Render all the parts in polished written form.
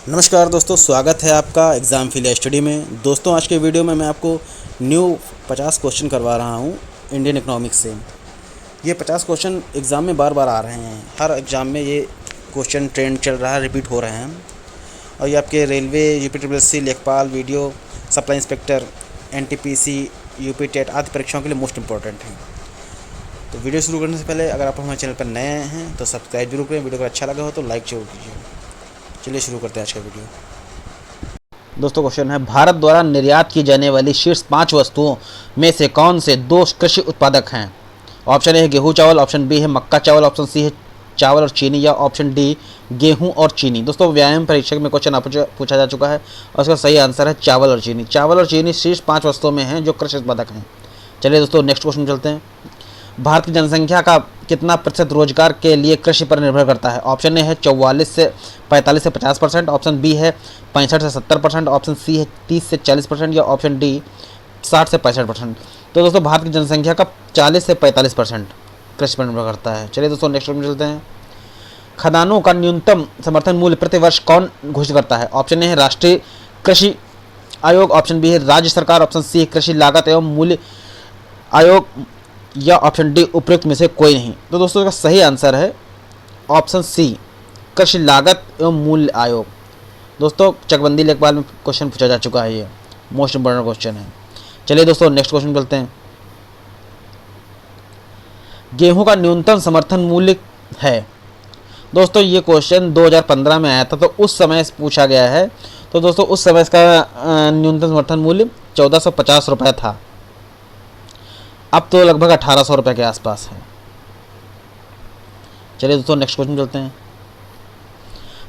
नमस्कार दोस्तों, स्वागत है आपका एग्ज़ाम फिलिया स्टडी में। दोस्तों, आज के वीडियो में मैं आपको न्यू 50 क्वेश्चन करवा रहा हूँ इंडियन इकोनॉमिक्स से। ये 50 क्वेश्चन एग्ज़ाम में बार बार आ रहे हैं। हर एग्ज़ाम में ये क्वेश्चन ट्रेंड चल रहा है, रिपीट हो रहे हैं। और ये आपके रेलवे, यूपीट्रिपलसी, लेखपाल, video, supply inspector, NTPC, UP TET आदि परीक्षाओं के लिए मोस्ट इंपॉर्टेंट हैं। तो वीडियो शुरू करने से पहले अगर आप हमारे चैनल पर नए हैं तो सब्सक्राइब जरूर करें। वीडियो अगर अच्छा लगा हो तो लाइक जरूर कीजिए। चलिए शुरू करते हैं आज का वीडियो। दोस्तों, क्वेश्चन है, भारत द्वारा निर्यात की जाने वाली शीर्ष 5 वस्तुओं में से कौन से 2 कृषि उत्पादक हैं? ऑप्शन ए है गेहूं चावल, ऑप्शन बी है मक्का चावल, ऑप्शन सी है चावल और चीनी, या ऑप्शन डी गेहूं और चीनी। दोस्तों, व्यायाम परीक्षक में क्वेश्चन पूछा जा चुका है और उसका सही आंसर है चावल और चीनी। चावल और चीनी शीर्ष 5 वस्तुओं में हैं जो कृषि उत्पादक हैं। चलिए दोस्तों, नेक्स्ट क्वेश्चन चलते हैं। भारत की जनसंख्या का कितना प्रतिशत रोजगार के लिए कृषि पर निर्भर करता है? ऑप्शन ए है 45 से 50%, ऑप्शन बी है 65 से 70%, ऑप्शन सी है 30 से 40%, या ऑप्शन डी 60 से 65%। तो दोस्तों, भारत की जनसंख्या का 40 से 45% कृषि पर निर्भर करता है। चलिए दोस्तों, नेक्स्ट में चलते हैं। खदानों का न्यूनतम समर्थन मूल्य प्रति वर्ष कौन घोषित करता है? ऑप्शन ए है राष्ट्रीय कृषि आयोग, ऑप्शन बी है राज्य सरकार, ऑप्शन सी है कृषि लागत एवं मूल्य आयोग, या ऑप्शन डी उपयुक्त में से कोई नहीं। तो दोस्तों, इसका सही आंसर है ऑप्शन सी, कृषि लागत एवं मूल्य आयोग। दोस्तों, चकबंदी लेखपाल में क्वेश्चन पूछा जा चुका है, ये मोस्ट इंपोर्टेंट क्वेश्चन है। चलिए दोस्तों, नेक्स्ट क्वेश्चन चलते हैं। गेहूं का न्यूनतम समर्थन मूल्य है। दोस्तों, ये क्वेश्चन 2015 में आया था, तो उस समय पूछा गया है। तो दोस्तों, उस समय इसका न्यूनतम समर्थन मूल्य 1450 रुपये था। अब तो लगभग 1800 रुपये के आसपास है। चलिए दोस्तों, नेक्स्ट क्वेश्चन चलते हैं।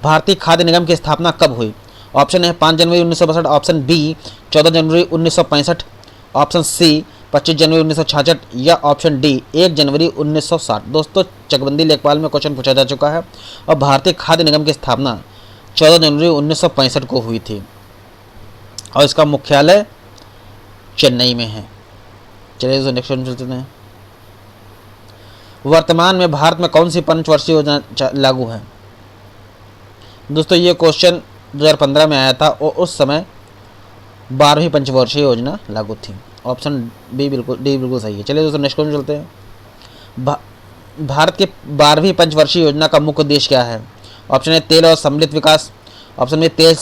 भारतीय खाद्य निगम की स्थापना कब हुई? ऑप्शन है 5 जनवरी 1962, ऑप्शन बी 14 जनवरी 1965, ऑप्शन सी 25 जनवरी 1966, या ऑप्शन डी 1 जनवरी 1960। दोस्तों, चकबंदी लेखपाल में क्वेश्चन पूछा जा चुका है और भारतीय खाद्य निगम की स्थापना 14 जनवरी 1965 को हुई थी और इसका मुख्यालय चेन्नई में है। चलिए दोस्तों, नेक्स्ट क्वेश्चन चलते हैं। वर्तमान में भारत में कौन सी पंचवर्षीय योजना लागू है? दोस्तों, ये क्वेश्चन 2015 में आया था और उस समय 12वीं पंचवर्षीय योजना लागू थी। ऑप्शन डी बिल्कुल सही है। चलिए दोस्तों, नेक्स्ट क्वेश्चन चलते हैं। भारत के 12वीं पंचवर्षीय योजना का मुख्य उद्देश्य क्या है? ऑप्शन है तेल और सम्मिलित विकास, ऑप्शन में तेज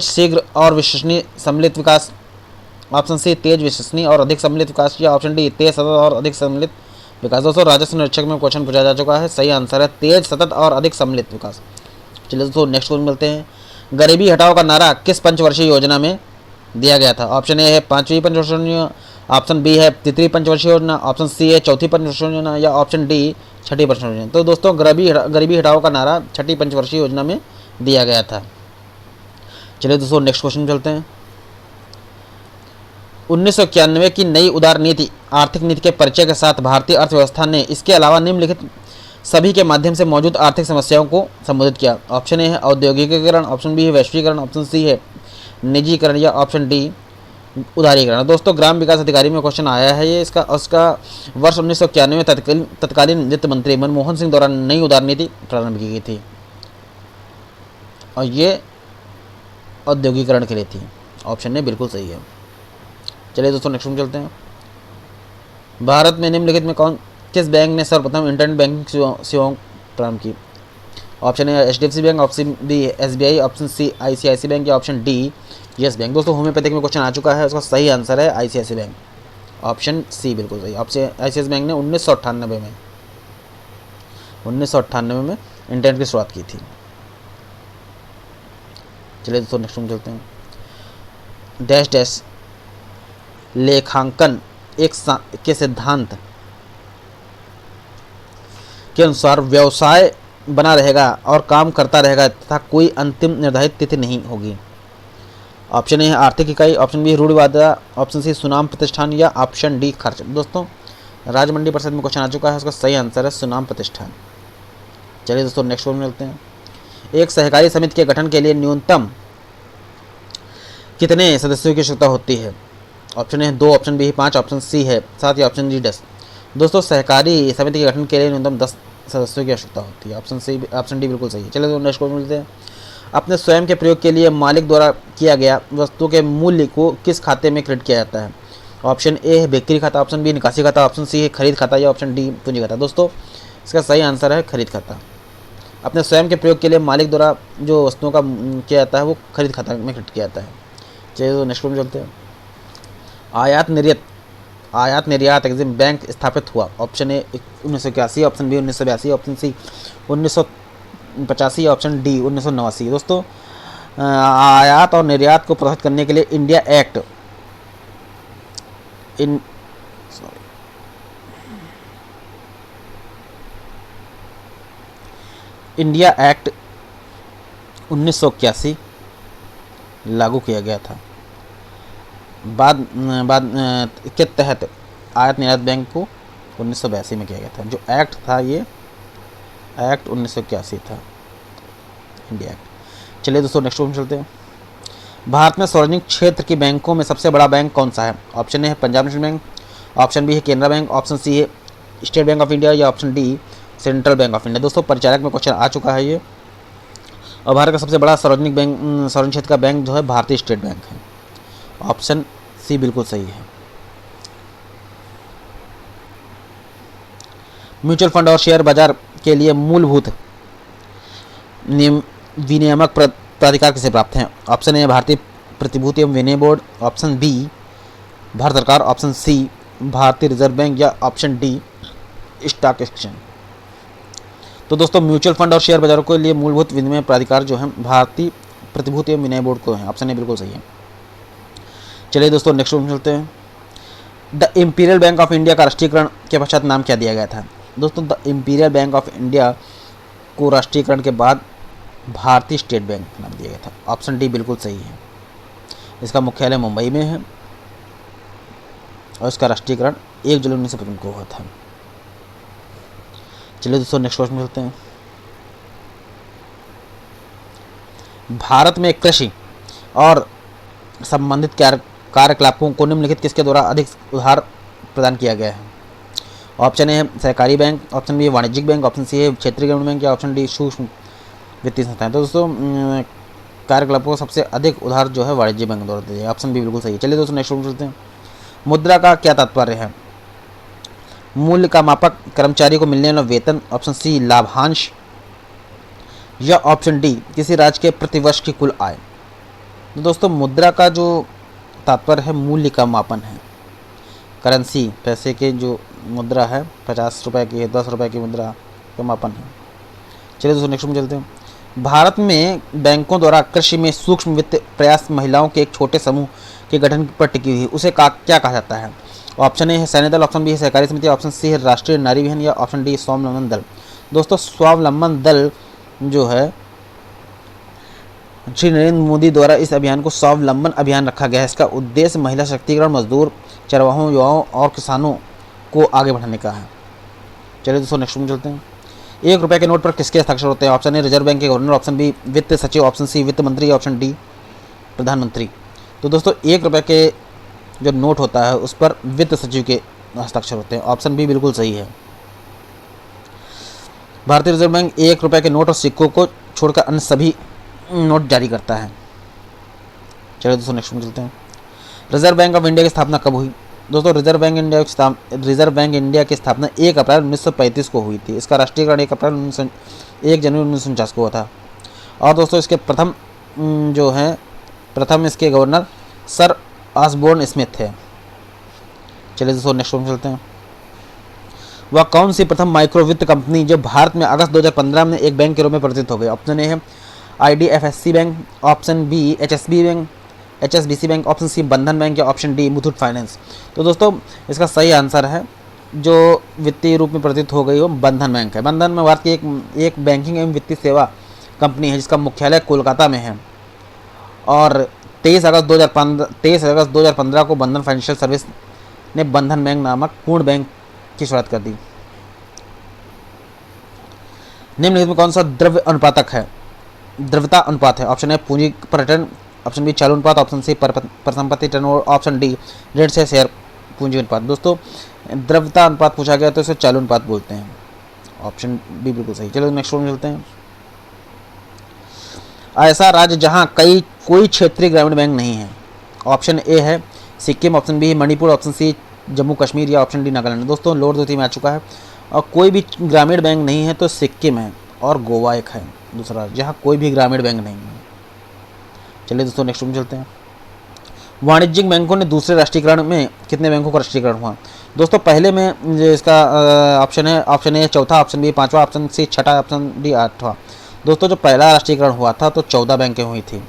शीघ्र और विश्वसनीय सम्मिलित विकास, ऑप्शन सी तेज विश्वसनीय और अधिक सम्मिलित विकास, या ऑप्शन डी तेज सतत और अधिक सम्मिलित विकास। दोस्तों, राजस्व निरीक्षक में क्वेश्चन पूछा जा चुका है, सही आंसर है तेज सतत और अधिक सम्मिलित विकास। चलिए दोस्तों, नेक्स्ट क्वेश्चन मिलते हैं। गरीबी हटाओ का नारा किस पंचवर्षीय योजना में दिया गया था? ऑप्शन ए है 5वीं पंचवर्षीय योजना, ऑप्शन बी है 3री पंचवर्षीय योजना, ऑप्शन सी है 4थी पंचवर्षीय योजना, या ऑप्शन डी 6ठी पंचवर्षीय योजना। तो दोस्तों, गरीबी हटाओ का नारा 6ठी पंचवर्षीय योजना में दिया गया था। चलिए दोस्तों, नेक्स्ट क्वेश्चन चलते हैं। 1991 की नई उदार नीति आर्थिक नीति के परिचय के साथ भारतीय अर्थव्यवस्था ने इसके अलावा निम्नलिखित सभी के माध्यम से मौजूद आर्थिक समस्याओं को संबोधित किया। ऑप्शन ए है औद्योगिकीकरण, ऑप्शन बी है वैश्वीकरण, ऑप्शन सी है निजीकरण, या ऑप्शन डी उदारीकरण। दोस्तों, ग्राम विकास अधिकारी में क्वेश्चन आया है ये उसका वर्ष 1991 में तत्कालीन वित्त मंत्री मनमोहन सिंह द्वारा नई उदार नीति प्रारंभ की गई थी और ये औद्योगिकरण के लिए थी। ऑप्शन ए बिल्कुल सही है। चलिए दोस्तों, नेक्स्ट में चलते हैं। भारत में निम्नलिखित में किस बैंक ने सर्वप्रथम इंटरनेट बैंकिंग सेवाओं प्रारंभ की? Option A HDFC bank, option B SBI, option C ICICI bank, या ऑप्शन डी यस बैंक। दोस्तों, होम्योपैथिक में क्वेश्चन आ चुका है, उसका सही आंसर है ICICI बैंक, ऑप्शन सी बिल्कुल सही। ऑप्शन ICICI बैंक ने 1998 में इंटरनेट की शुरुआत की थी। चलिए दोस्तों, नेक्स्ट में चलते हैं। डैश डैश लेखांकन के सिद्धांत के अनुसार व्यवसाय बना रहेगा और काम करता रहेगा तथा कोई अंतिम निर्धारित तिथि नहीं होगी। ऑप्शन ए है आर्थिक इकाई, ऑप्शन बी रूढ़िवादिता, ऑप्शन सी सुनाम प्रतिष्ठान, या ऑप्शन डी खर्च। दोस्तों, राज्य मंडी परिषद में क्वेश्चन आ चुका है, उसका सही आंसर है सुनाम प्रतिष्ठान। चलिए दोस्तों, नेक्स्ट वन मिलते हैं। एक सहकारी समिति के गठन के लिए न्यूनतम कितने सदस्यों की आवश्यकता होती है? Option A 2, option B 5, option C है 7, या ऑप्शन डी 10। दोस्तों, सहकारी समिति के गठन के लिए न्यूनतम 10 सदस्यों की आवश्यकता होती है। ऑप्शन डी बिल्कुल सही है। चलिए तो नेक्स्ट क्वेश्चन मिलते हैं। अपने स्वयं के प्रयोग के लिए मालिक द्वारा किया गया वस्तु के मूल्य को किस खाते में क्रेडिट किया जाता है? ऑप्शन ए है बिक्री खाता, ऑप्शन बी निकासी खाता, ऑप्शन सी है खरीद खाता या ऑप्शन डी पूंजी खाता। दोस्तों इसका सही आंसर है खरीद खाता। अपने स्वयं के प्रयोग के लिए मालिक द्वारा जो वस्तुओं का किया जाता है वो खरीद खाता में क्रेडिट किया जाता है। चलिए तो नेक्स्ट में चलते हैं। आयात निर्यात एग्जिम बैंक स्थापित हुआ? Option A 1981, option B 1982, option C 1985, option D 1989। दोस्तों आयात और निर्यात को प्रोत्साहित करने के लिए इंडिया एक्ट 1981 लागू किया गया था। बाद के तहत आयात निर्यात बैंक को 1982 में किया गया था। जो एक्ट था ये एक्ट 1981 था, इंडिया एक्ट। चलिए दोस्तों नेक्स्ट क्वेश्चन चलते हैं। भारत में सार्वजनिक क्षेत्र की बैंकों में सबसे बड़ा बैंक कौन सा है? ऑप्शन ए है Punjab national bank, option B है केनरा बैंक, ऑप्शन सी है स्टेट बैंक ऑफ इंडिया या option D central bank of India. दोस्तों परिचालक में क्वेश्चन आ चुका है ये। और भारत का सबसे बड़ा सार्वजनिक क्षेत्र का बैंक जो है भारतीय स्टेट बैंक है। ऑप्शन सी बिल्कुल सही है। म्यूचुअल फंड और शेयर बाजार के लिए मूलभूत विनियामक प्राधिकार किसे प्राप्त हैं? ऑप्शन ए भारतीय प्रतिभूति एवं विनिमय बोर्ड, ऑप्शन बी भारत सरकार, ऑप्शन सी भारतीय रिजर्व बैंक या ऑप्शन डी स्टॉक एक्सचेंज। तो दोस्तों म्यूचुअल फंड और शेयर बाजारों के लिए मूलभूत विनिमय प्राधिकार जो है भारतीय प्रतिभूति एवं विनिमय बोर्ड को है। ऑप्शन ए बिल्कुल सही है। चलिए दोस्तों नेक्स्ट क्वेश्चन चलते हैं। The imperial bank of India का राष्ट्रीयकरण के पश्चात नाम क्या दिया गया था? दोस्तों the imperial bank of India को राष्ट्रीयकरण के बाद भारतीय स्टेट बैंक नाम दिया गया था। ऑप्शन डी बिल्कुल सही है। इसका मुख्यालय मुंबई में है और इसका राष्ट्रीयकरण 1 जुलाई 1955 को हुआ था। चलिए दोस्तों नेक्स्ट क्वेश्चन चलते हैं। भारत में कृषि और संबंधित कार्यकलापों को निम्नलिखित किसके द्वारा अधिक उधार प्रदान किया गया है? ऑप्शन ए है सहकारी बैंक, ऑप्शन बी है वाणिज्यिक बैंक, ऑप्शन सी है क्षेत्रीय ग्रामीण बैंक या ऑप्शन डी सूक्ष्म वित्तीय संस्थाएं। तो दोस्तों कार्यकलापों को सबसे अधिक उधार जो है वाणिज्यिक बैंक द्वारा दिया। ऑप्शन बी बिल्कुल सही। चलिए दोस्तों नेक्स्ट क्वेश्चन चलते हैं। मुद्रा का क्या तात्पर्य है? मूल्य का मापक, कर्मचारी को मिलने वाला वेतन, ऑप्शन सी लाभांश या ऑप्शन डी किसी राज्य के प्रतिवर्ष की कुल आय। तो दोस्तों मुद्रा का जो तात्पर्य है मूल्य का मापन है। करेंसी पैसे के जो मुद्रा है 50 रुपये की है, 10 रुपये की मुद्रा का मापन है। चलिए दोस्तों नेक्स्ट में चलते हैं। भारत में बैंकों द्वारा कृषि में सूक्ष्म वित्त प्रयास महिलाओं के एक छोटे समूह के गठन पर टिकी हुई उसे क्या कहा जाता है? ऑप्शन ए है सैन्य दल, ऑप्शन बी है सहकारी समिति, ऑप्शन सी है राष्ट्रीय नारी विहन या ऑप्शन डी स्वावलंबन दल। दोस्तों स्वावलंबन दल जो है श्री नरेंद्र मोदी द्वारा इस अभियान को स्वावलंबन अभियान रखा गया है। इसका उद्देश्य महिला शक्तिकरण, मजदूर, चरवाहों, युवाओं और किसानों को आगे बढ़ाने का है। चलिए दोस्तों नेक्स्ट में चलते हैं। 1 रुपये के नोट पर किसके हस्ताक्षर होते हैं? ऑप्शन ए रिजर्व बैंक के गवर्नर, ऑप्शन बी वित्त सचिव, ऑप्शन सी वित्त मंत्री, ऑप्शन डी प्रधानमंत्री। तो दोस्तों 1 रुपये के जो नोट होता है उस पर वित्त सचिव के हस्ताक्षर होते हैं। ऑप्शन बी बिल्कुल सही है। भारतीय रिजर्व बैंक 1 रुपये के नोट और सिक्कों को छोड़कर अन्य सभी नोट जारी करता है। चलिए दोस्तों नेक्स्ट में चलते हैं। रिजर्व बैंक ऑफ इंडिया की स्थापना कब हुई? दोस्तों रिजर्व बैंक इंडिया की स्थापना 1 अप्रैल 1935 को हुई थी। इसका राष्ट्रीयकरण 1 जनवरी 1949 को हुआ था। और दोस्तों इसके प्रथम इसके गवर्नर सर ऑसबोर्न स्मिथ थे। चलिए दोस्तों नेक्स्ट में चलते हैं। वह कौन सी प्रथम माइक्रो वित्त कंपनी जो भारत में अगस्त 2015 में एक बैंक के रूप में परिवर्तित हो गई? ऑप्शन ए है IDFC bank, option B HSBC bank, option C Bandhan bank या ऑप्शन डी मुथूट फाइनेंस। तो दोस्तों इसका सही आंसर है जो वित्तीय रूप में परिवर्तित हो गई वो बंधन बैंक है। बंधन में भारत की एक बैंकिंग एवं वित्तीय सेवा कंपनी है जिसका मुख्यालय कोलकाता में है। और 23 अगस्त 2015 को बंधन फाइनेंशियल सर्विस ने बंधन बैंक नामक पूर्ण बैंक की शुरुआत कर दी। निम्नलिखित में कौन सा द्रव्यता अनुपात है? ऑप्शन ए पूंजी पर रिटर्न, ऑप्शन बी चालू अनुपात, ऑप्शन सी परिसंपत्ति टर्नओवर, ऑप्शन डी ऋण से शेयर पूंजी अनुपात। दोस्तों द्रव्यता अनुपात पूछा गया तो इसे चालू अनुपात बोलते हैं। ऑप्शन बी बिल्कुल सही। चलो नेक्स्ट में चलते हैं। ऐसा राज्य जहाँ कोई क्षेत्रीय ग्रामीण बैंक नहीं है। ऑप्शन ए है Sikkim, option B Manipur, option C Jammu Kashmir या ऑप्शन डी नागालैंड। दोस्तों लोड 2 में आ चुका है और कोई भी ग्रामीण बैंक नहीं है तो सिक्किम है और गोवा एक है दूसरा जहाँ कोई भी ग्रामीण बैंक नहीं है। चलिए दोस्तों नेक्स्ट में चलते हैं। वाणिज्यिक बैंकों ने दूसरे राष्ट्रीयकरण में कितने बैंकों का राष्ट्रीयकरण हुआ? दोस्तों पहले में जो इसका ऑप्शन है, ऑप्शन ए चौथा, ऑप्शन बी पाँचवा, ऑप्शन सी छठा, ऑप्शन डी आठवां। दोस्तों जो पहला राष्ट्रीयकरण हुआ था तो 14 बैंकें हुई थी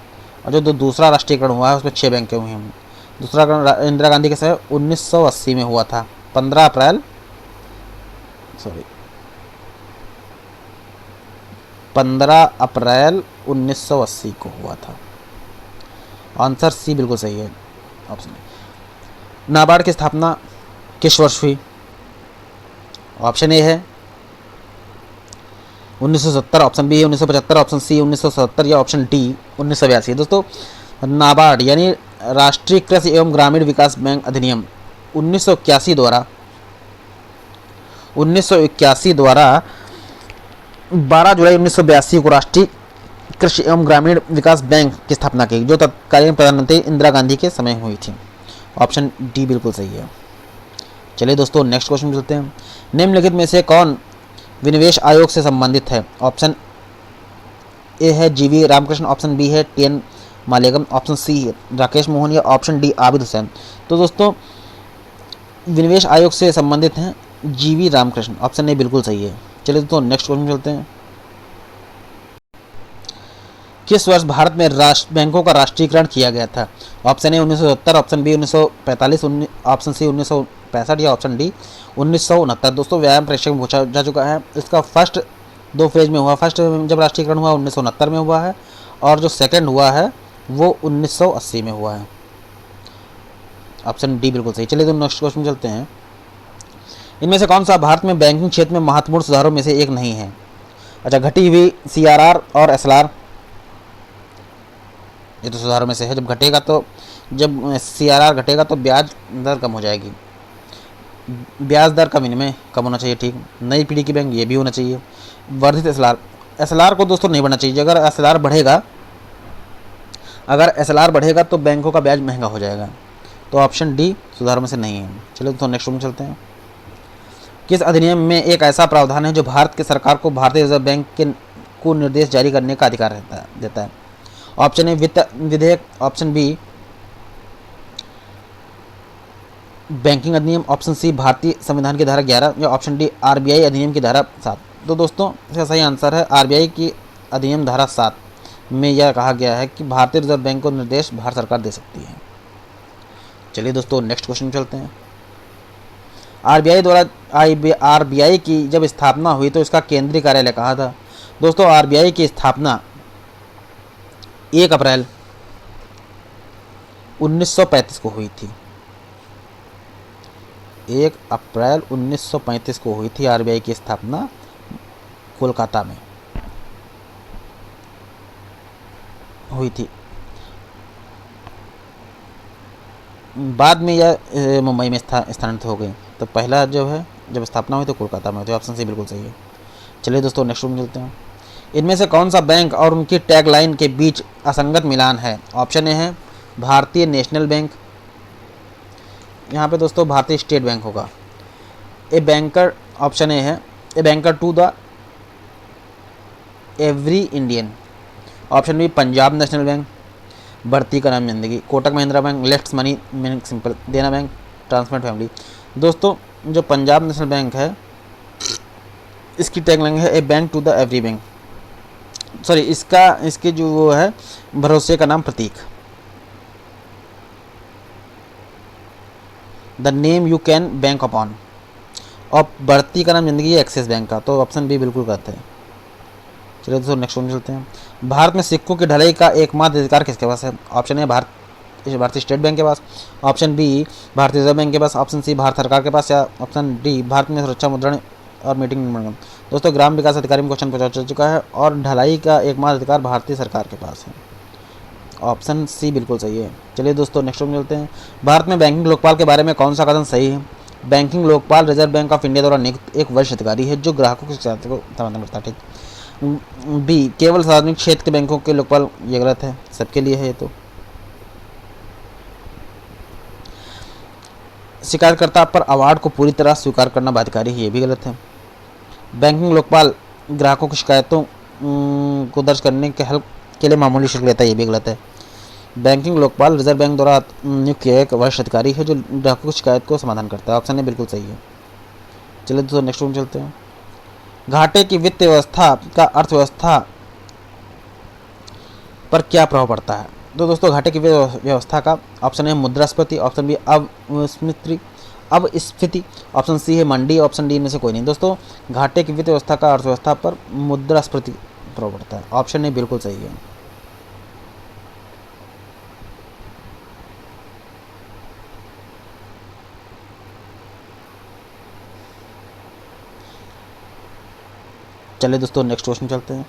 और जो दूसरा राष्ट्रीयकरण हुआ है उसमें 6 बैंकें हुई हैं। दूसरा इंदिरा गांधी के समय 1980 में हुआ था, 15 अप्रैल 1980 को हुआ था। आंसर सी बिल्कुल सही है ऑप्शन। नाबार्ड की स्थापना किस वर्ष हुई? ऑप्शन ए है 1970, ऑप्शन बी 1975, ऑप्शन सी 1977 या ऑप्शन डी 1982। दोस्तों नाबार्ड यानी राष्ट्रीय कृषि एवं ग्रामीण विकास बैंक अधिनियम 1981 द्वारा 12 जुलाई 1982 को राष्ट्रीय कृषि एवं ग्रामीण विकास बैंक की स्थापना की, जो तत्कालीन प्रधानमंत्री इंदिरा गांधी के समय हुई थी। ऑप्शन डी बिल्कुल सही है। चलिए दोस्तों नेक्स्ट क्वेश्चन चलते हैं। निम्नलिखित में से कौन विनिवेश आयोग से संबंधित है? ऑप्शन ए है जीवी रामकृष्ण, ऑप्शन बी है टीएन मालेगम, ऑप्शन सी है राकेश मोहन या ऑप्शन डी आबिद हुसैन। तो दोस्तों विनिवेश आयोग से संबंधित हैं जीवी रामकृष्ण, ऑप्शन ए बिल्कुल सही है। चलिए दोस्तों नेक्स्ट क्वेश्चन चलते हैं। किस वर्ष भारत में बैंकों का राष्ट्रीयकरण किया गया था? Option A 1970, option B 1945, option C 1965 या ऑप्शन डी 1969। दोस्तों व्यायाम परीक्षा में पूछा जा चुका है। इसका फर्स्ट 2 फेज में हुआ। फर्स्ट जब राष्ट्रीयकरण हुआ 1969 में हुआ है और जो सेकंड हुआ है वो 1980 में हुआ है। ऑप्शन डी बिल्कुल सही। चलिए तो नेक्स्ट क्वेश्चन चलते हैं। इनमें से कौन सा भारत में बैंकिंग क्षेत्र में महत्वपूर्ण सुधारों में से एक नहीं है? अच्छा, घटी हुई CRR और SLR, ये तो सुधारों में से है। जब CRR घटेगा तो ब्याज दर कम हो जाएगी। ब्याज दर का विनिमय कम होना चाहिए, ठीक। नई पीढ़ी की बैंक ये भी होना चाहिए। वर्धित SLR को दोस्तों नहीं बढ़ना चाहिए। अगर SLR बढ़ेगा तो बैंकों का ब्याज महंगा हो जाएगा। तो ऑप्शन डी सुधारों में से नहीं है। चलिए तो नेक्स्ट में चलते हैं। किस अधिनियम में एक ऐसा प्रावधान है जो भारत की सरकार को भारतीय रिजर्व बैंक को निर्देश जारी करने का अधिकार देता है? ऑप्शन ए वित्त विधेयक, ऑप्शन बी बैंकिंग अधिनियम, ऑप्शन सी भारतीय संविधान की धारा 11 या ऑप्शन डी RBI अधिनियम की धारा 7। तो दोस्तों इसका सही आंसर है RBI की अधिनियम धारा 7 में यह कहा गया है कि भारतीय रिजर्व बैंक को निर्देश भारत सरकार दे सकती है। चलिए दोस्तों नेक्स्ट क्वेश्चन चलते हैं। RBI की जब स्थापना हुई तो इसका केंद्रीय कार्यालय कहाँ था? दोस्तों RBI की स्थापना 1 अप्रैल 1935 को हुई थी। 1 अप्रैल 1935 को हुई थी RBI की स्थापना कोलकाता में हुई थी। बाद में यह मुंबई में स्थानांतरित हो गई। तो पहला जो है जब स्थापना हुई तो कोलकाता में हुई। तो ऑप्शन सी बिल्कुल सही है। चलिए दोस्तों नेक्स्ट में चलते हैं। इनमें से कौन सा बैंक और उनकी टैगलाइन के बीच असंगत मिलान है? ऑप्शन ए है भारतीय नेशनल बैंक, यहाँ पे दोस्तों भारतीय स्टेट बैंक होगा। ए बैंकर, ऑप्शन ए है a banker to the every Indian, option B Punjab national Bank, बढ़ती का नाम जिंदगी, Kotak Mahindra Bank, left money meaning simple, Dena Bank, transmit family. दोस्तों जो पंजाब नेशनल बैंक है इसकी टैगलाइन है a bank to the every bank, sorry इसके जो वो है भरोसे का नाम प्रतीक, the name you can bank upon, और बढ़ती का नाम जिंदगी है एक्सिस बैंक का। तो ऑप्शन बी बिल्कुल कहते हैं। चलिए दोस्तों नेक्स्ट क्वेश्चन चलते हैं। भारत में सिक्कों की ढलाई का एकमात्र अधिकार किसके पास है? ऑप्शन ए भारतीय स्टेट बैंक के पास, ऑप्शन बी भारतीय रिजर्व बैंक के पास, ऑप्शन सी भारत सरकार के पास, या ऑप्शन डी भारत में सुरक्षा मुद्रण और मीटिंग निर्माण। दोस्तों ग्राम विकास अधिकारी में क्वेश्चन पूछा जा चुका है और ढलाई का एकमात्र अधिकार भारतीय सरकार के पास है। ऑप्शन सी बिल्कुल सही है। चलिए दोस्तों नेक्स्ट में चलते हैं। भारत में बैंकिंग लोकपाल के बारे में कौन सा कथन सही है? Banking Lokpal reserve bank of India द्वारा नियुक्त एक वरिष्ठ अधिकारी है जो ग्राहकों की शिकायतों को समाधान करता है। ठीक, बी केवल सार्वजनिक क्षेत्र के बैंकों के लोकपाल, ये गलत है, सबके लिए है ये तो। शिकायतकर्ता पर अवार्ड को पूरी तरह स्वीकार करना बाध्यकारी है, ये भी गलत है। बैंकिंग लोकपाल ग्राहकों की शिकायतों को दर्ज करने के हल के लिए मामूली शुल्क लेता है, ये भी गलत है। बैंकिंग लोकपाल रिजर्व बैंक द्वारा नियुक्त किया एक वरिष्ठ अधिकारी है जो ग्राहकों की शिकायत को समाधान करता है। ऑप्शन ए बिल्कुल सही है। चलिए दोस्तों नेक्स्ट वन चलते हैं। घाटे की वित्त व्यवस्था का अर्थव्यवस्था पर क्या प्रभाव पड़ता है? तो दोस्तों घाटे की व्यवस्था का ऑप्शन है मुद्रास्फीति, ऑप्शन बी अपस्फीति, ऑप्शन सी है मंडी, ऑप्शन डी में से कोई नहीं। दोस्तों घाटे की वित्त व्यवस्था का अर्थव्यवस्था पर मुद्रास्फीति प्रभाव पड़ता है। ऑप्शन ए बिल्कुल सही है। चलिए दोस्तों नेक्स्ट क्वेश्चन चलते हैं।